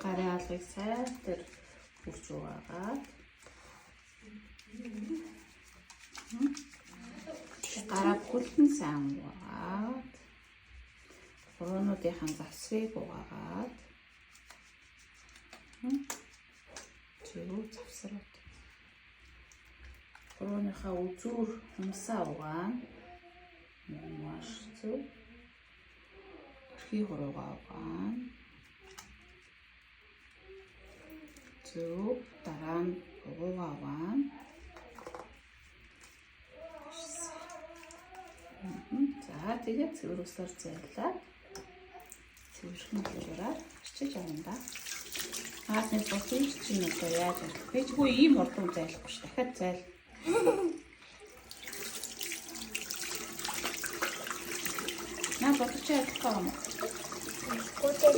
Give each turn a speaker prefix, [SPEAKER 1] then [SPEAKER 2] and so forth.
[SPEAKER 1] Гарын алгыг сайтар хүрч угаагаад гараа бүлтэн сайн угаагаад хурууныхаа завсрыг угаагаад зөв завсраад хурууныхаа үзүүр хумсаа угаана маш зөв өрхий хуруугаа угаана зөв дараа нь угаагаа угаана за тэгээд цэвэрүүсээр зайлаад цэвэрхэн хөрөөр арчиж авна. Хаасны босч чинь одоо яаж авах вэ? Тэгвэл ийм урдуу зайлахгүй ш. Дахиад зайл. Наа бодож явах юм. Гүтэй.